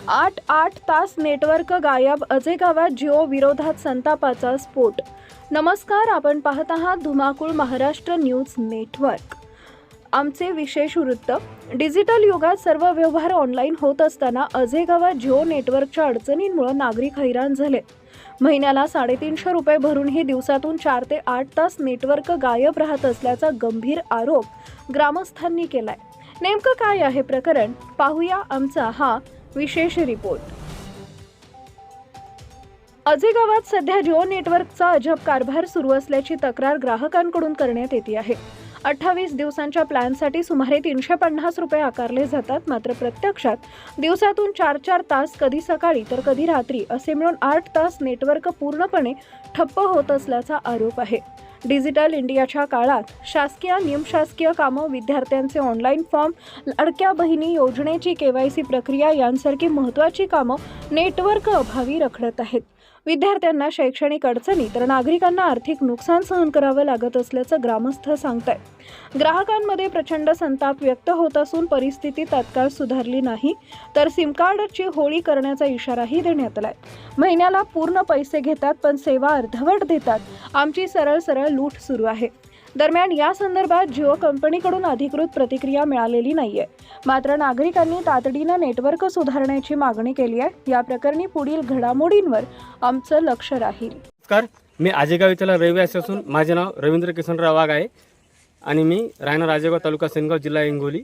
8 तास नेटवर्क गायब, अजय गावात जिओ विरोधात संतापाचा स्फोट। नमस्कार, आपण पाहत आहात धुमाकूळ महाराष्ट्र न्यूज नेटवर्क। आमचे विशेष वृत्त। डिजिटल युगात सर्व व्यवहार ऑनलाईन होत असताना अजय गावात जिओ नेटवर्कच्या अडचणींमुळे नागरिक हैराण झाले। महिन्याला 350 रुपये भरूनही दिवसातून 4 ते 8 तास नेटवर्क गायब राहत असल्याचा गंभीर आरोप ग्रामस्थांनी केलाय। नेमकं काय आहे प्रकरण, पाहूया आमचा हा विशेष रिपोर्ट। अजय गावात सध्या जिओ नेटवर्कचा अजब कारभार सुरू असल्याची तक्रार ग्राहकांकडून करण्यात येते आहे। 28 दिवसांच्या प्लॅनसाठी सुमारे 350 रुपये आकारले जातात, मात्र प्रत्यक्षात दिवसातून 4 तास, कधी सकाळी तर कधी रात्री असे मिळून 8 तास नेटवर्क पूर्णपणे ठप्प होत असल्याचा आरोप आहे। डिजिटल इंडियाच्या काळात शासकीय निमशासकीय कामं, विद्यार्थ्यांचे ऑनलाईन फॉर्म, लाडक्या बहिणी योजनेची KYC प्रक्रिया यांसारखी महत्त्वाची कामं नेटवर्क अभावी रखडत आहेत। विद्यार्थ्यांना शैक्षणिक अडचणी तर नागरिकांना आर्थिक नुकसान सहन करावं लागत असल्याचं ग्रामस्थ सांगतायत। ग्राहकांमध्ये प्रचंड संताप व्यक्त होत असून परिस्थिती तात्काळ सुधारली नाही तर सिम कार्डची होळी करण्याचा इशाराही देण्यात आलाय। महिन्याला पूर्ण पैसे घेतात पण सेवा अर्धवट देतात, आमची सरळ लूट सुरू आहे। दरम्यान या संदर्भात जिओ कंपनीकडून अधिकृत प्रतिक्रिया मिळालेली नाहीये, मात्र नागरिकांनी तातडीनं नेटवर्क सुधारण्याची मागणी केली आहे। या प्रकरणी पुढील घडामोडींवर आमचं लक्ष राहील। नमस्कार, मी आजेगाव येथील रहिवासी असून माझे नाव रवींद्र किसनराव वाघ आहे आणि मी राहणार आजेगाव, तालुका सेनगाव, जिल्हा हिंगोली।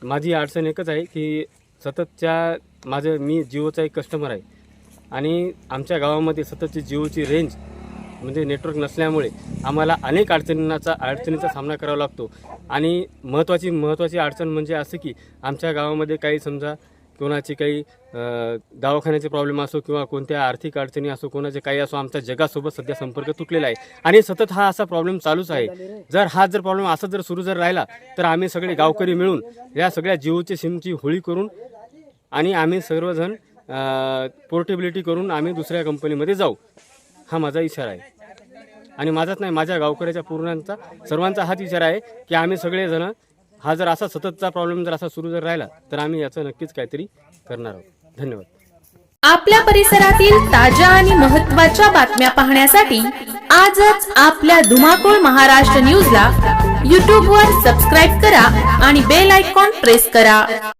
माझी अडचण एकच आहे की सततच्या मी जिओचा एक कस्टमर आहे आणि आमच्या गावामध्ये सततची जिओची रेंज म्हणजे नेटवर्क नसल्यामुळे आम्हाला अनेक अडचणींचा सामना करावा लागतो। आणि महत्त्वाची अडचण म्हणजे असं की आमच्या गावामध्ये काही समजा कोणाची काही दवाखान्याचे प्रॉब्लेम असो किंवा कोणत्या आर्थिक अडचणी असो, कोणाचे काही असो, आमच्या जगासोबत सध्या संपर्क तुटलेला आहे आणि सतत हा असा प्रॉब्लेम चालूच आहे। जर प्रॉब्लेम असा सुरू राहिला तर आम्ही सगळे गावकरी मिळून या सगळ्या जिओचे सिमची होळी करून आणि आम्ही सर्वजण पोर्टेबिलिटी करून आम्ही दुसऱ्या कंपनीमध्ये जाऊ, हा माझा इशारा आहे। आणि माझाच नाही, माझ्या गावकऱ्याच्या सर्वांचा हाच विचार आहे की आम्ही सगळेजण हा जर असा सततचा प्रॉब्लेम जर असा सुरू राहिला तर आम्ही याचं नक्कीच काहीतरी करणार आहोत। धन्यवाद। आपल्या परिसरातील ताज्या आणि महत्त्वाच्या बातम्या पाहण्यासाठी आजच आपल्या धुमाकूळ महाराष्ट्र न्यूजला YouTube वर सबस्क्राईब करा आणि बेल आयकॉन प्रेस करा।